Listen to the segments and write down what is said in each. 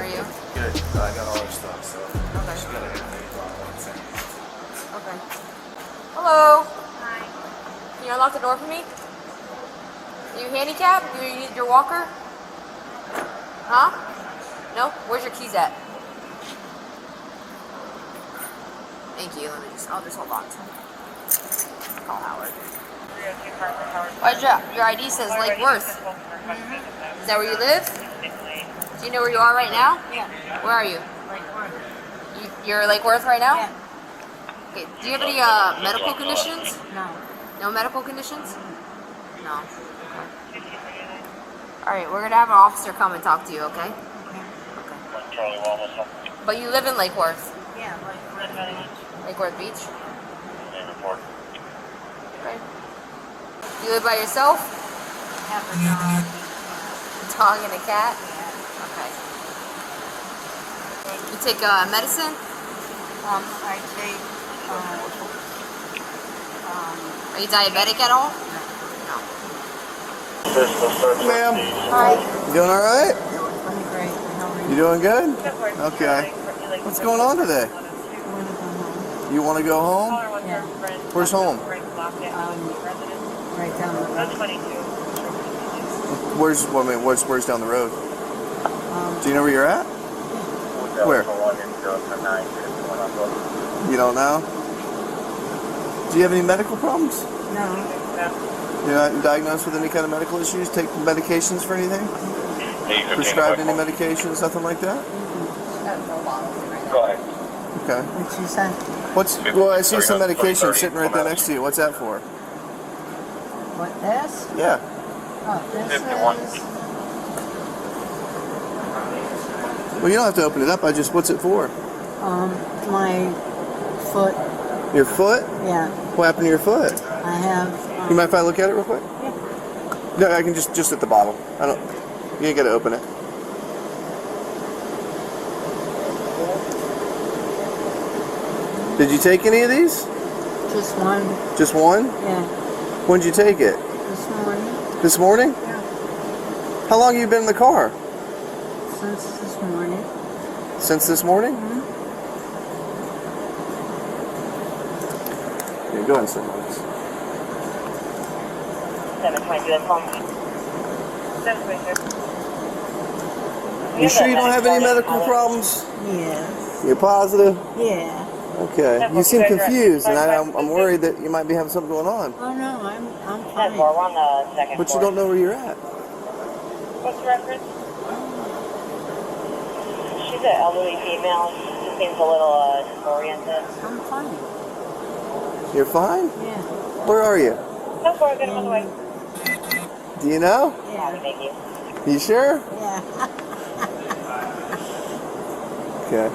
you? Good. I got all our stuff, so. Okay. Just gotta Okay. Hello. Hi. Can you unlock the door for me? Are you handicapped? Do you need your walker? Huh? No? Where's your keys at? Thank you. I'll just hold on. Call Howard. Why's your ID says Lake Worth? Is that where you live? Do you know where you are right now? Yeah. Where are you? Lake Worth. You're Lake Worth right now? Yeah. Okay. Do you have any medical conditions? No. No medical conditions? No. Alright, we're gonna have an officer come and talk to you, okay? Okay. But you live in Lake Worth? Yeah, Lake Worth. Lake Worth Beach? Okay. You live by yourself? Have a dog. A dog and a cat? Okay. You take medicine? I take, Are you diabetic at all? Ma'am, Hi. you doing all right? I'm great. How are You doing good? Okay. What's going on today? You want to go home? Yeah. Where's home? Right down the road. Where's down the road? Do you know where you're at? Where? You don't know? Do you have any medical problems? No. You're not diagnosed with any kind of medical issues? Take medications for anything? Prescribed any medications, nothing like that? Go ahead. Okay. What'd you say? Well, I see some medication sitting right there next to you. What's that for? What, this? Yeah. Oh, this 51. is... Well, you don't have to open it up. What's it for? My foot. Your foot? Yeah. What happened to your foot? I have... You mind if I look at it real quick? Yeah. No, I can just at the bottom. You ain't got to open it. Did you take any of these? Just one. Just one? Yeah. When did you take it? This morning. This morning? Yeah. How long have you been in the car? Since this morning. Since this morning? Mm-hmm. Yeah, go ahead and sit on this. 722 at home. 722. You sure you don't have any medical problems? Yes. You're positive? Yeah. Okay. You seem confused, and I'm worried that you might be having something going on. Oh no, I'm Ten fine. more, we're on the second But you floor. don't know where you're at. What's the reference? She's an elderly female. She seems a little disoriented. I'm fine. You're fine? Yeah. Where are you? No, sorry, good on the way. Do you know? Yeah. Thank you. You sure? Yeah. Okay.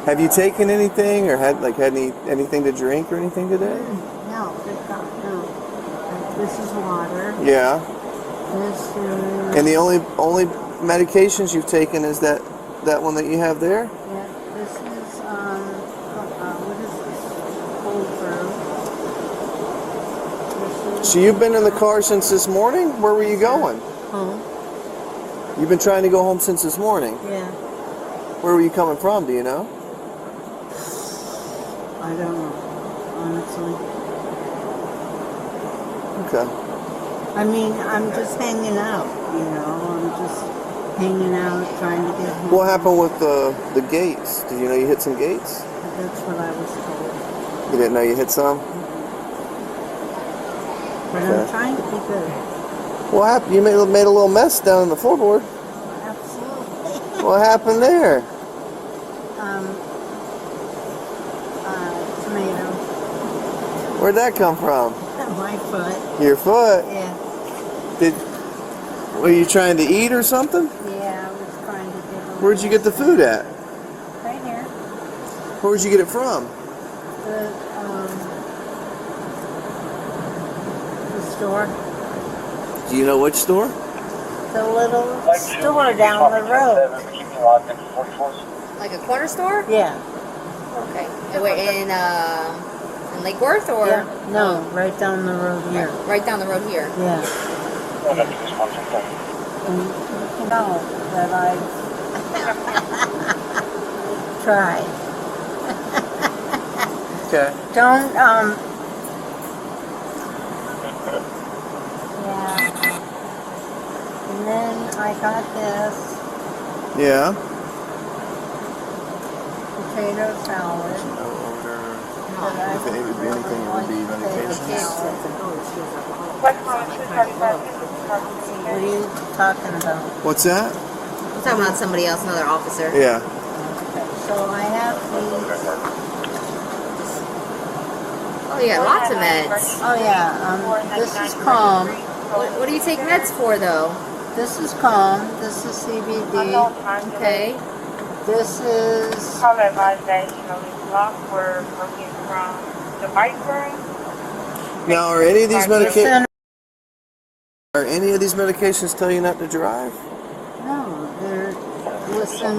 Have you taken anything or had anything to drink or anything today? No, no. This is water. Yeah. This is... And the only medications you've taken is that one that you have there? Yeah, this is, what is this? Cold brew. This is... So you've been in the car since this morning? Where were you going? Home. You've been trying to go home since this morning? Yeah. Where were you coming from, do you know? I don't know, honestly. Okay. I mean, I'm just hanging out, you know. I'm just hanging out, trying to get home. What happened with the gates? Did you know you hit some gates? That's what I was told. You didn't know you hit some? But Okay. I'm trying to be good. What happened? You made a little mess down on the floorboard. Absolutely. What happened there? Tomato. Where'd that come from? My foot. Your foot? Yeah. Were you trying to eat or something? Yeah, I was trying to get home. Where'd you get the food at? Right here. Where'd you get it from? The store. Do you know which store? The little store down the road. Like a corner store? Yeah. Okay. Wait, in Lake Worth or? Yeah. No, right down the road here. Right down the road here. Yeah. And you can know that try. Okay. Don't, yeah. And then I got this Yeah. potato salad. No odor. But I If it would be anything, it would be medications. What are you talking about? What's that? I'm talking about somebody else, another officer. Yeah. So I have these. Oh, you got lots of meds. Oh yeah, this is calm. What do you take meds for, though? This is calm. This is CBD. Okay. This is Call advisation of this block. We're working from the bike room. Now, are any of these center. medications tell you not to drive? No, they're listen.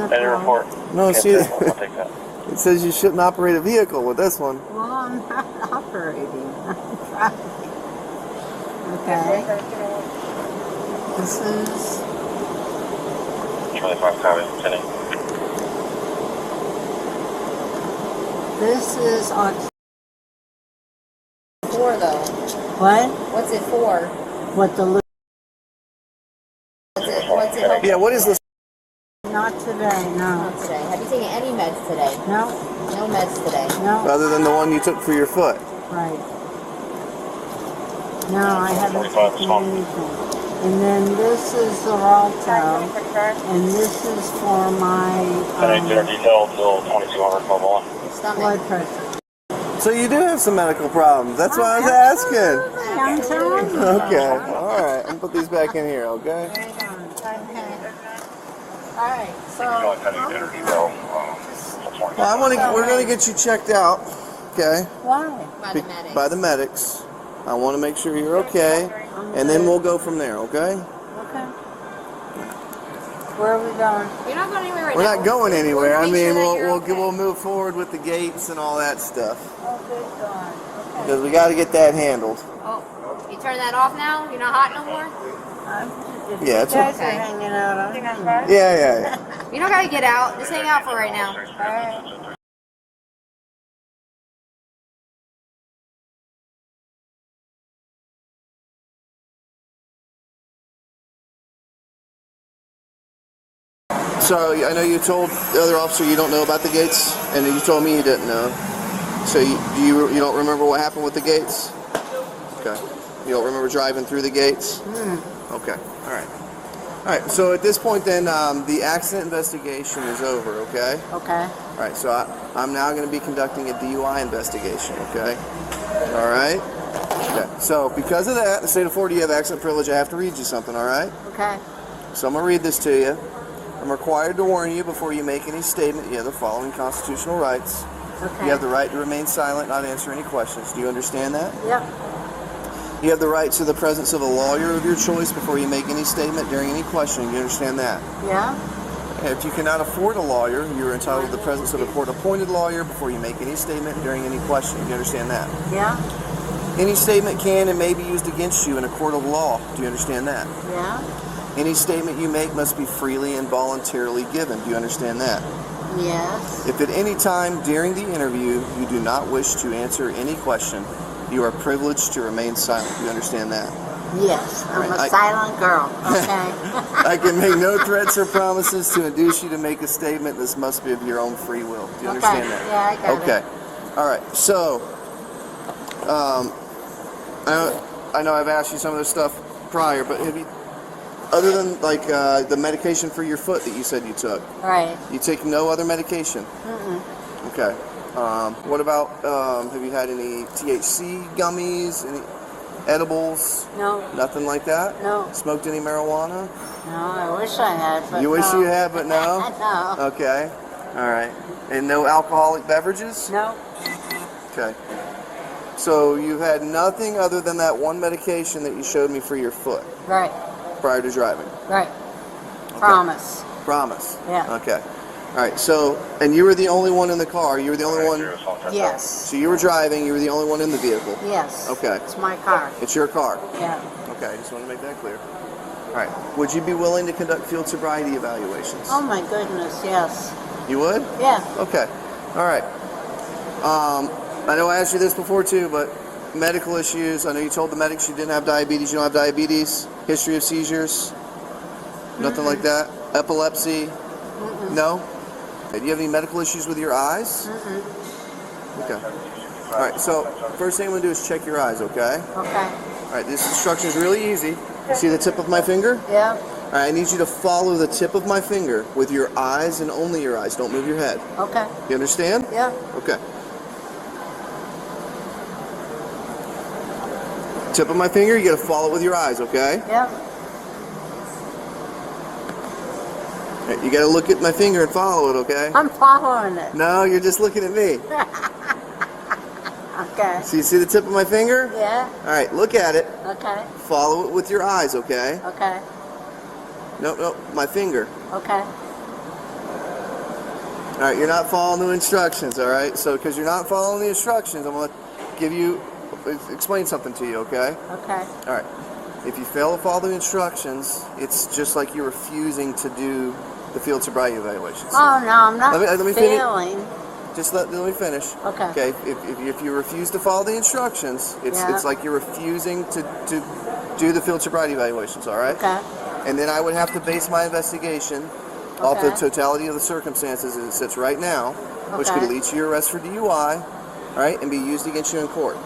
No, see, it says you shouldn't operate a vehicle with this one. Well, I'm not operating. I'm driving. Okay. This is. This is ox. For, though? What? What's it for? What the? What's it Yeah, what is this? Not today. No. Not today. Have you taken any meds today? No. No meds today. No. Other than the one you took for your foot. Right. No, I haven't taken anything. And then this is the Xarelto, and this is for my blood pressure. So you do have some medical problems. That's why I was asking. I'm telling you. Okay. All right. I'm gonna put these back in here. Okay. Okay. All right. So. Well, we're gonna get you checked out. Okay. Why? By the medics. I want to make sure you're okay, and then we'll go from there. Okay. Okay. Where are we going? You're not going anywhere right We're now. not going anywhere. I Make mean, sure that you're okay. we'll move forward with the gates and all that stuff Oh, good God. Okay. because we got to get that handled. Oh, you turn that off now? You're not hot no more? If Yeah, you it's guys okay. are hanging out. I'm Yeah. You don't gotta get out. Just hang out for right now. All right. So I know you told the other officer you don't know about the gates, and you told me you didn't know. So you don't remember what happened with the gates? Okay. You don't remember driving through the gates? Okay. All right. All right. So at this point, then the accident investigation is over. Okay. Okay. All right. So I'm now going to be conducting a DUI investigation. Okay. All right. Okay. So because of that, the state of Florida, you have accident privilege. I have to read you something. All right. Okay. So I'm going to read this to you. I'm required to warn you before you make any statement. You have the following constitutional rights. Okay. You have the right to remain silent, not answer any questions. Do you understand that? Yep. You have the right to the presence of a lawyer of your choice before you make any statement during any questioning. Do you understand that? Yeah. If you cannot afford a lawyer, you are entitled to the presence of a court-appointed lawyer before you make any statement during any questioning. Do you understand that? Yeah. Any statement can and may be used against you in a court of law. Do you understand that? Yeah. Any statement you make must be freely and voluntarily given. Do you understand that? Yes. If at any time during the interview you do not wish to answer any question, you are privileged to remain silent. Do you understand that? Yes. I'm Right. a silent girl. Okay. I can make no threats or promises to induce you to make a statement. This must be of your own free will. Do you understand that? Yeah, I got it. Okay. All right. So, I know I've asked you some of this stuff prior, but have you, other than like the medication for your foot that you said you took, Right. you take no other medication? Okay. What about, have you had any THC gummies, any edibles? No. Nothing like that? No. Smoked any marijuana? No, I wish I had, but You wish no. you had, but no? No. Okay. All right. And no alcoholic beverages? No. Okay. So you've had nothing other than that one medication that you showed me for your foot Right. prior to driving? Right. Promise. Promise? Yeah. Okay. All right. So, and you were the only one in the car. You were the only one. Yes. So you were driving. You were the only one in the vehicle. Yes. Okay. It's my car. It's your car. Yeah. Okay. I just want to make that clear. All right. Would you be willing to conduct field sobriety evaluations? Oh my goodness, yes. You would? Yeah. Okay. All right. I know I asked you this before too, but medical issues. I know you told the medics you didn't have diabetes. You don't have diabetes. History of seizures? Nothing like that? Epilepsy? No? Okay. Do you have any medical issues with your eyes? Okay. All right. So first thing I'm going to do is check your eyes, okay? Okay. All right. This instruction is really easy. See the tip of my finger? Yeah. All right. I need you to follow the tip of my finger with your eyes and only your eyes. Don't move your head. Okay. You understand? Yeah. Okay. Tip of my finger, you got to follow it with your eyes, okay? Yeah. Right, you got to look at my finger and follow it, okay? I'm following it. No, you're just looking at me. Okay. So you see the tip of my finger? Yeah. All right, look at it. Okay. Follow it with your eyes, okay? Okay. No, my finger. Okay. All right, you're not following the instructions, all right? So because you're not following the instructions, I'm going to explain something to you, okay? Okay. All right. If you fail to follow the instructions, it's just like you're refusing to do the field sobriety evaluations. Oh no, I'm not Let me finish. failing. Just let me finish. Okay. Okay. If you refuse to follow the instructions, it's like you're refusing to do the field sobriety evaluations. All right. Okay. And then I would have to base my investigation off the Okay. totality of the circumstances as it sits right now, which Okay. could lead to your arrest for DUI, all right, and be used against you in court.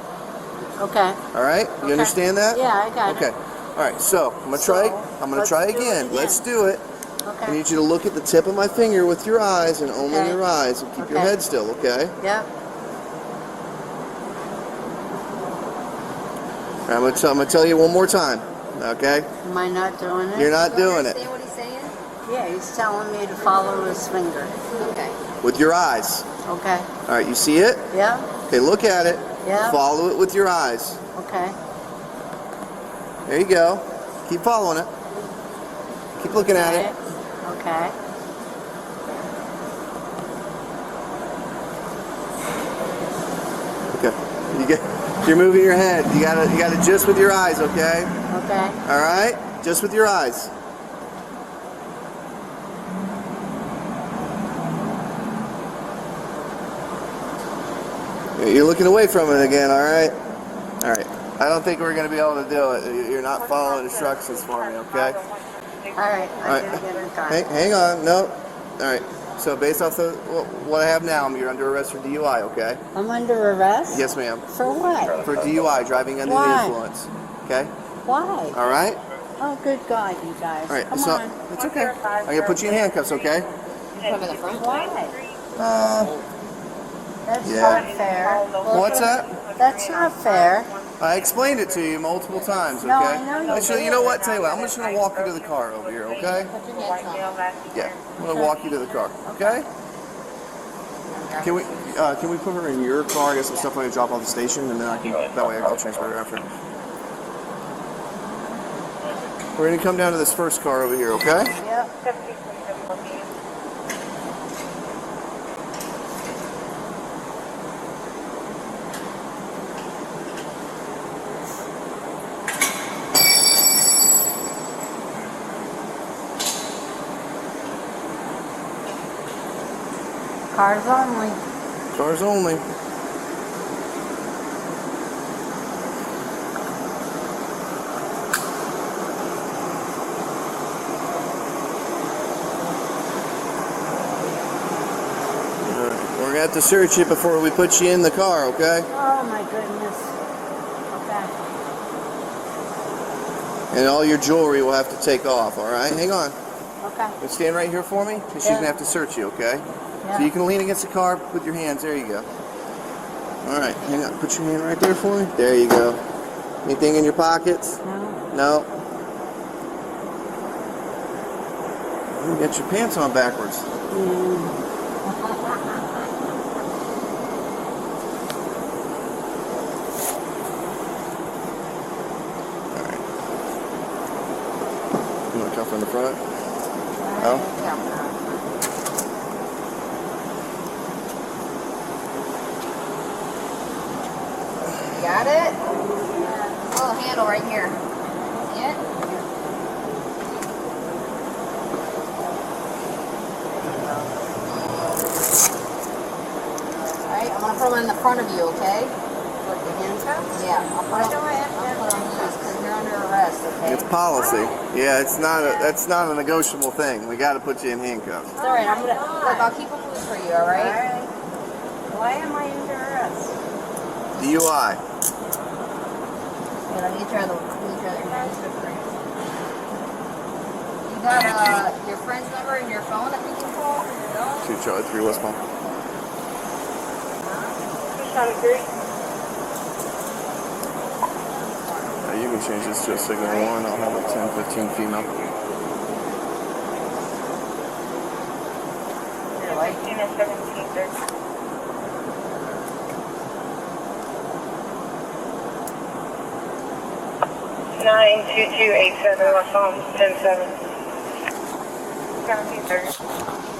Okay. All right. You Okay. understand that? Yeah, I got Okay. it. All right. So I'm So, gonna let's try do it again. again. Let's do it. I Okay. need you to look at the tip of my finger with your eyes and only Okay. your eyes, and keep your Okay. head still. Okay. Yep. I'm gonna tell you one more time. Okay. Am I not doing it? You're not doing it. Understand what he's saying? Yeah, he's telling me to follow his finger. Okay. With your eyes. Okay. All right. You see it? Yeah. Okay. Look at it. Yeah. Follow it with your eyes. Okay. There you go. Keep following it. Keep looking at it. Okay. Okay. You're moving your head. You gotta just with your eyes. Okay. Okay. All right. Just with your eyes. You're looking away from it again, all right? All right. I don't think we're going to be able to do it. You're not following instructions for me, okay? All right. All right. I gotta get in the car. Hang on. No. All right. So based off what I have now, you're under arrest for DUI, okay? I'm under arrest? Yes, ma'am. For what? For DUI, driving under the Why? influence. Okay? Why? All right? Oh, good God, you guys. All right. Come It's on. It's okay. I'm going to put you in handcuffs, okay? Put him in the front. Why? That's Yeah. not fair. What's that? That's not fair. I explained it to you multiple times, okay? No, I know you Actually, did. you know what? Tell you what, I'm just going to walk you to the car over here, okay? Put your hands on. Yeah, I'm going to walk you to the car, okay? Can we put her in your car? I got some stuff I'm going to drop off the station, and then that way I'll transfer her after. We're going to come down to this first car over here, okay? Yep. Cars only. Cars only. We're going to have to search you before we put you in the car, okay? Oh my goodness. Okay. And all your jewelry will have to take off, all right? Hang on. Okay. You stand right here for me, because she's Yeah. going to have to search you, okay? Yeah. So you can lean against the car with your hands. There you go. All right, hang on. Put your hand right there for me. There you go. Anything in your pockets? No. No. You got your pants on backwards. All right. You want to come from the front? No? Got it? Oh, handle right here. See it? I'm gonna put them in the front of you, okay? With the handcuffs? Yeah. I'll put them on loose because you're under arrest, okay? It's policy. Yeah, that's not a negotiable thing. We got to put you in handcuffs. It's alright, look, I'll keep them loose for you, alright? Alright. Why am I under arrest? DUI. Yeah, let me try the You got your friend's number in your phone that we can call? 2 Charlie 3 westbound. 273. You can change this to a signal 1. I'll have a 10-15 female. 15 or 17, 30. 92287 West Palm 107. 1730.